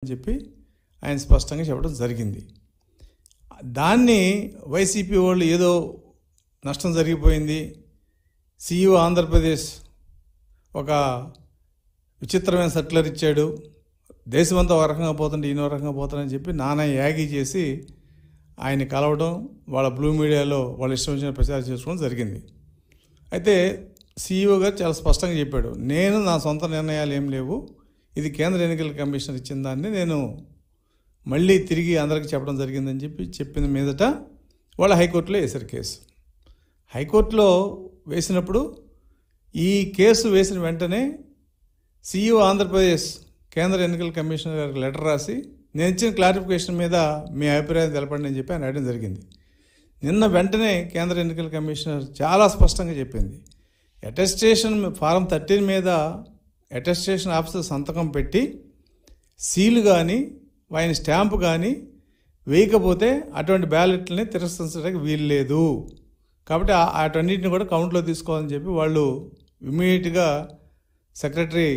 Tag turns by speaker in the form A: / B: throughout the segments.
A: అని చెప్పి ఆయన స్పష్టంగా చెప్పడం జరిగింది. దాన్ని వైసీపీ వాళ్ళు ఏదో నష్టం జరిగిపోయింది, సీఈఓ ఆంధ్రప్రదేశ్ ఒక విచిత్రమైన సర్క్యులర్ ఇచ్చాడు, దేశమంతా ఒక రకంగా పోతుంటే ఈయన ఒక రకంగా పోతాడని చెప్పి నానా యాగి చేసి ఆయన కలవడం, వాళ్ళ బ్లూ మీడియాలో వాళ్ళ ఇష్టం వచ్చిన ప్రచారం చేసుకోవడం జరిగింది. అయితే సీఈఓ గారు చాలా స్పష్టంగా చెప్పాడు, నేను నా సొంత నిర్ణయాలు ఏం లేవు, ఇది కేంద్ర ఎన్నికల కమిషనర్ ఇచ్చిన దాన్ని నేను మళ్ళీ తిరిగి అందరికి చెప్పడం జరిగిందని చెప్పి చెప్పిన మీదట వాళ్ళు హైకోర్టులో వేశారు కేసు. హైకోర్టులో వేసినప్పుడు ఈ కేసు వేసిన వెంటనే సీఈఓ ఆంధ్రప్రదేశ్ కేంద్ర ఎన్నికల కమిషనర్ గారికి లెటర్ రాసి నేను ఇచ్చిన క్లారిఫికేషన్ మీద మీ అభిప్రాయం తెలపండి అని చెప్పి ఆయన అడగడం జరిగింది. నిన్న వెంటనే కేంద్ర ఎన్నికల కమిషనర్ చాలా స్పష్టంగా చెప్పింది, అటెస్టేషన్ ఫారం 13 మీద అటెస్టేషన్ ఆఫీసర్ సంతకం పెట్టి సీలు కానీ ఆయన స్టాంపు కానీ వేయకపోతే అటువంటి బ్యాలెట్లని తిరస్కరించడానికి వీలు లేదు, కాబట్టి అటన్నిటిని కూడా కౌంట్లో తీసుకోవాలని చెప్పి వాళ్ళు ఇమ్మీడియట్గా సెక్రటరీ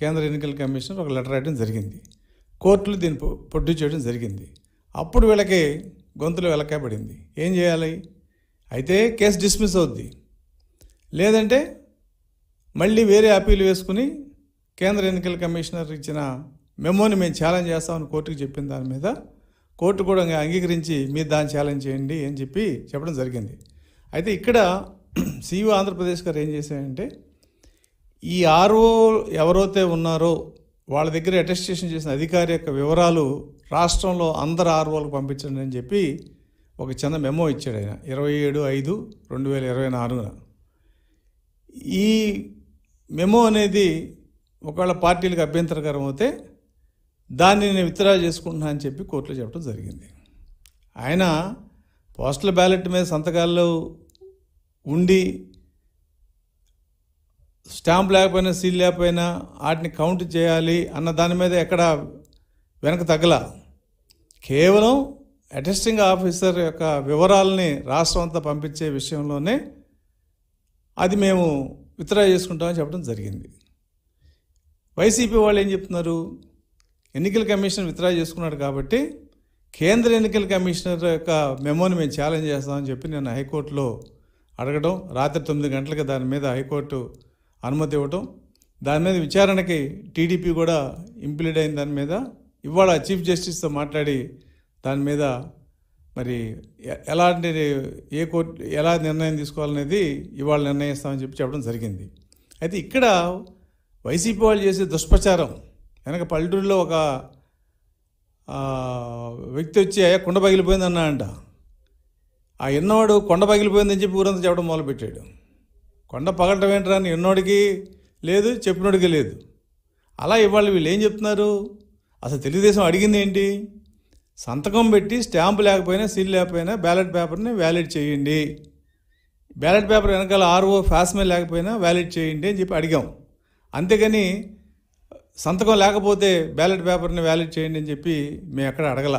A: కేంద్ర ఎన్నికల కమిషనర్ ఒక లెటర్ రాయడం జరిగింది. కోర్టులు దీన్ని ప్రొడ్యూస్ చేయడం జరిగింది. అప్పుడు వీళ్ళకి గొంతులు వెలకబడింది, ఏం చేయాలి, అయితే కేసు డిస్మిస్ అవుద్ది, లేదంటే మళ్ళీ వేరే అప్పీల్ వేసుకుని కేంద్ర ఎన్నికల కమిషనర్ ఇచ్చిన మెమోని మేము ఛాలెంజ్ చేస్తామని కోర్టుకు చెప్పిన దాని మీద కోర్టు కూడా అంగీకరించి మీరు దాన్ని ఛాలెంజ్ చేయండి అని చెప్పి చెప్పడం జరిగింది. అయితే ఇక్కడ సీఈఓ ఆంధ్రప్రదేశ్ గారు ఏం చేశారంటే, ఈ ఆర్ఓ ఎవరైతే ఉన్నారో వాళ్ళ దగ్గర అటెస్టేషన్ చేసిన అధికారి యొక్క వివరాలు రాష్ట్రంలో అందరు ఆర్ఓలకు పంపించండి అని చెప్పి ఒక చిన్న మెమో ఇచ్చాడు ఆయన 27/5/2024. ఈ మెమో అనేది ఒకవేళ పార్టీలకు అభ్యంతరకరం అయితే దాన్ని నేను విత్డ్రా చేసుకుంటున్నా అని చెప్పి కోర్టులో చెప్పడం జరిగింది. ఆయన పోస్టల్ బ్యాలెట్ మీద సంతకాల్లో ఉండి స్టాంప్ లేకపోయినా సీల్ లేకపోయినా వాటిని కౌంట్ చేయాలి అన్న దాని మీద ఎక్కడ వెనక తగ్గల, కేవలం అటెస్టింగ్ ఆఫీసర్ యొక్క వివరాలని రాష్ట్రం అంతా పంపించే విషయంలోనే అది మేము విత్డ్రా చేసుకుంటామని చెప్పడం జరిగింది. వైసీపీ వాళ్ళు ఏం చెప్తున్నారు, ఎన్నికల కమిషన్ విత్డ్రా చేసుకున్నాడు కాబట్టి కేంద్ర ఎన్నికల కమిషనర్ యొక్క మెమోని మేము ఛాలెంజ్ చేస్తామని చెప్పి నేను హైకోర్టులో అడగడం, రాత్రి 9 గంటలకి దాని మీద హైకోర్టు అనుమతి ఇవ్వటం, దాని మీద విచారణకి టీడీపీ కూడా ఇంప్లీడ్ అయిన దాని మీద ఇవాళ చీఫ్ జస్టిస్తో మాట్లాడి దాని మీద మరి ఎలాంటి ఏ కోర్టు ఎలా నిర్ణయం తీసుకోవాలనేది ఇవాళ నిర్ణయిస్తామని చెప్పి చెప్పడం జరిగింది. అయితే ఇక్కడ వైసీపీ వాళ్ళు చేసే దుష్ప్రచారం వెనక పల్లెటూరులో ఒక వ్యక్తి వచ్చి అయ్యా కొండ పగిలిపోయింది అన్నా అంట, ఆ ఎన్నోడు కొండ పగిలిపోయిందని చెప్పి ఊరంతా చెప్పడం మొదలుపెట్టాడు. కొండ పగలటం ఏంటరా అని ఎన్నోడికి లేదు, చెప్పినోడికి లేదు. అలా ఇవాళ వీళ్ళు ఏం చెప్తున్నారు, అసలు తెలుగుదేశం అడిగింది ఏంటి, సంతకం పెట్టి స్టాంపు లేకపోయినా సీల్ లేకపోయినా బ్యాలెట్ పేపర్ని వ్యాలిడ్ చేయండి, బ్యాలెట్ పేపర్ వెనకాల ఆర్ఓ ఫాస్మెల్ లేకపోయినా వ్యాలిడ్ చేయండి అని చెప్పి అడిగాం. అంతేగాని సంతకం లేకపోతే బ్యాలెట్ పేపర్ని వ్యాలిడ్ చేయండి అని చెప్పి మేము ఎక్కడ అడగల.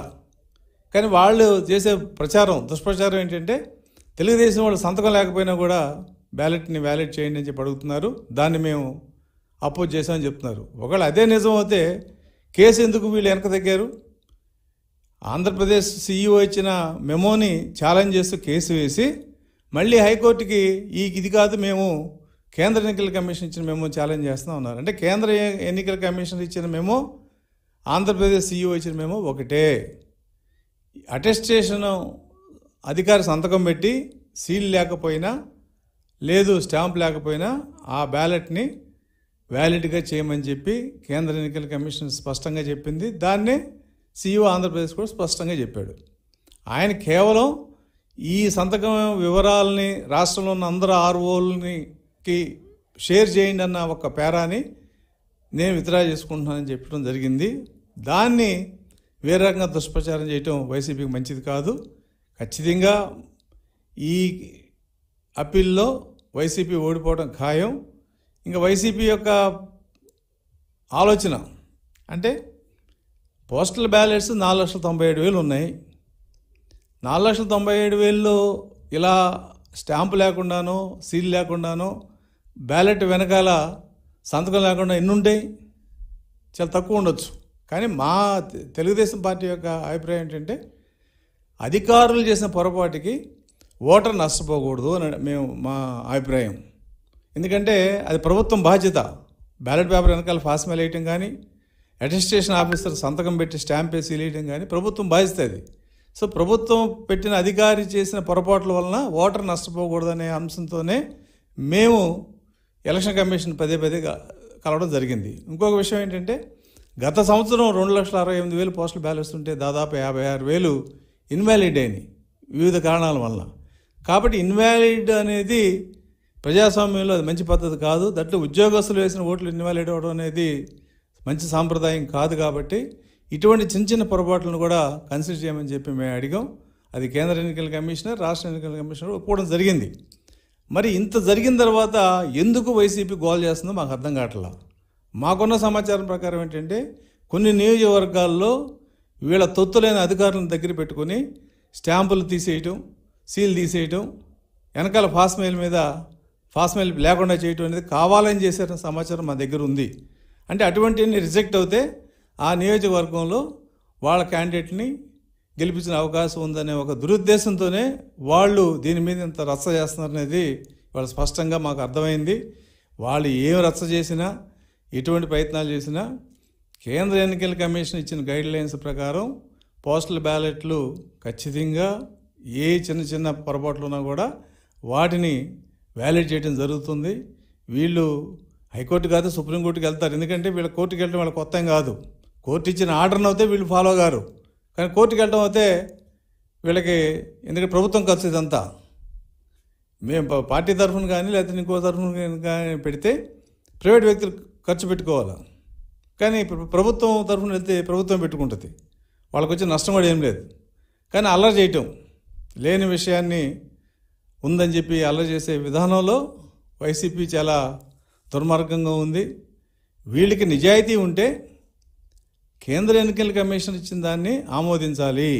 A: కానీ వాళ్ళు చేసే ప్రచారం దుష్ప్రచారం ఏంటంటే, తెలుగుదేశం వాళ్ళు సంతకం లేకపోయినా కూడా బ్యాలెట్ని వ్యాలిడ్ చేయండి అని చెప్పి అడుగుతున్నారు, దాన్ని మేము అపోజ్ చేసామని చెప్తున్నారు. ఒకవేళ అదే నిజం అయితే కేసు ఎందుకు వీళ్ళు వెనక తగ్గారు? ఆంధ్రప్రదేశ్ సీఈఓ ఇచ్చిన మెమోని ఛాలెంజ్ చేస్తూ కేసు వేసి మళ్ళీ హైకోర్టుకి ఇది కాదు, మేము కేంద్ర ఎన్నికల కమిషన్ ఇచ్చిన మెమో ఛాలెంజ్ చేస్తూ ఉన్నారు. అంటే కేంద్ర ఎన్నికల కమిషన్ ఇచ్చిన మెమో, ఆంధ్రప్రదేశ్ సీఈఓ ఇచ్చిన మెమో ఒకటే. అటెస్టేషన్ అధికారి సంతకం పెట్టి సీల్ లేకపోయినా లేదు స్టాంప్ లేకపోయినా ఆ బ్యాలెట్ని వ్యాలిడ్గా చేయమని చెప్పి కేంద్ర ఎన్నికల కమిషన్ స్పష్టంగా చెప్పింది. దాన్నే సీఈఓ ఆంధ్రప్రదేశ్ కూడా స్పష్టంగా చెప్పాడు. ఆయన కేవలం ఈ సంతకం వివరాలని రాష్ట్రంలో ఉన్న అందరు ఆర్ఓలకి షేర్ చేయండి అన్న ఒక పేరాని నేను విత్డ్రా చేసుకుంటున్నానని చెప్పడం జరిగింది. దాన్ని వేరే రకంగా దుష్ప్రచారం చేయటం వైసీపీకి మంచిది కాదు. ఖచ్చితంగా ఈ అప్పీల్లో వైసీపీ ఓడిపోవడం ఖాయం. ఇంకా వైసీపీ యొక్క ఆలోచన అంటే పోస్టల్ బ్యాలెట్స్ 4,97,000 ఉన్నాయి. 4,97,000 ఇలా స్టాంపు లేకుండానో సీల్ లేకుండానో బ్యాలెట్ వెనకాల సంతకం లేకుండా ఎన్ని ఉంటాయి? చాలా తక్కువ ఉండొచ్చు. కానీ మా తెలుగుదేశం పార్టీ యొక్క అభిప్రాయం ఏంటంటే అధికారులు చేసిన పొరపాటుకి ఓటర్ నష్టపోకూడదు అని మా అభిప్రాయం. ఎందుకంటే అది ప్రభుత్వం బాధ్యత. బ్యాలెట్ పేపర్ వెనకాల ఫాస్మెల్ వేయటం కానీ, అటెస్టేషన్ ఆఫీసర్ సంతకం పెట్టి స్టాంప్ వేసి వేయటం కానీ ప్రభుత్వం బాధ్యత అది. సో ప్రభుత్వం పెట్టిన అధికారి చేసిన పొరపాట్ల వలన ఓటర్ నష్టపోకూడదనే అంశంతోనే మేము ఎలక్షన్ కమిషన్ పదే కలవడం జరిగింది. ఇంకొక విషయం ఏంటంటే గత సంవత్సరం 2,68,000 పోస్టల్ బ్యాలెట్స్ ఉంటే దాదాపు 56,000 ఇన్వాలిడ్ అయినాయి వివిధ కారణాల వల్ల. కాబట్టి ఇన్వాలిడ్ అనేది ప్రజాస్వామ్యంలో అది మంచి పద్ధతి కాదు. దట్లో ఉద్యోగస్తులు వేసిన ఓట్లు ఇన్వాలిడ్ అవ్వడం అనేది మంచి సాంప్రదాయం కాదు. కాబట్టి ఇటువంటి చిన్న చిన్న పొరపాట్లను కూడా కన్సిడర్ చేయమని చెప్పి మేము అడిగాం. అది కేంద్ర ఎన్నికల కమిషనర్, రాష్ట్ర ఎన్నికల కమిషనర్ ఒప్పుకోవడం జరిగింది. మరి ఇంత జరిగిన తర్వాత ఎందుకు వైసీపీ గోల్ చేస్తుందో మాకు అర్థం కావట్లా. మాకున్న సమాచారం ప్రకారం ఏంటంటే కొన్ని నియోజకవర్గాల్లో వీళ్ళ తొత్తులైన అధికారులను దగ్గర పెట్టుకొని స్టాంపులు తీసేయటం, సీల్ తీసేయటం, వెనకాల ఫాస్మెయిల్ లేకుండా చేయటం అనేది కావాలని చేశారన్న సమాచారం మా దగ్గర ఉంది. అంటే అటువంటివన్నీ రిజెక్ట్ అవుతే ఆ నియోజకవర్గంలో వాళ్ళ క్యాండిడేట్ని గెలిపించిన అవకాశం ఉందనే ఒక దురుద్దేశంతోనే వాళ్ళు దీని మీద ఇంత రచ్చ చేస్తున్నారనేది వాళ్ళు స్పష్టంగా మాకు అర్థమైంది. వాళ్ళు ఏం రచ్చ చేసినా, ఎటువంటి ప్రయత్నాలు చేసినా కేంద్ర ఎన్నికల కమిషన్ ఇచ్చిన గైడ్లైన్స్ ప్రకారం పోస్టల్ బ్యాలెట్లు ఖచ్చితంగా ఏ చిన్న చిన్న పొరపాట్లు ఉన్నా కూడా వాటిని వ్యాలిడ్ చేయడం జరుగుతుంది. వీళ్ళు హైకోర్టు కాదు సుప్రీంకోర్టుకి వెళ్తారు. ఎందుకంటే వీళ్ళ కోర్టుకి వెళ్ళడం వాళ్ళ కొత్త ఏం కాదు. కోర్టు ఇచ్చిన ఆర్డర్ని అయితే వీళ్ళు ఫాలో గారు. కానీ కోర్టుకి వెళ్ళడం అయితే వీళ్ళకి, ఎందుకంటే ప్రభుత్వం ఖర్చు ఇదంతా మేము పార్టీ తరఫున కానీ లేకపోతే ఇంకో తరఫున కానీ పెడితే ప్రైవేట్ వ్యక్తులు ఖర్చు పెట్టుకోవాలి. కానీ ప్రభుత్వం తరఫున వెళ్తే ప్రభుత్వం పెట్టుకుంటుంది. వాళ్ళకి వచ్చే నష్టం కూడా ఏం లేదు. కానీ అల్లరి చేయటం, లేని విషయాన్ని ఉందని చెప్పి అల్లరి చేసే విధానంలో వైసీపీ చాలా దుర్మార్గంగా ఉంది. వీళ్ళకి నిజాయితీ ఉంటే కేంద్ర ఎన్నికల కమిషన్ ఇచ్చిన దాన్ని ఆమోదించాలి.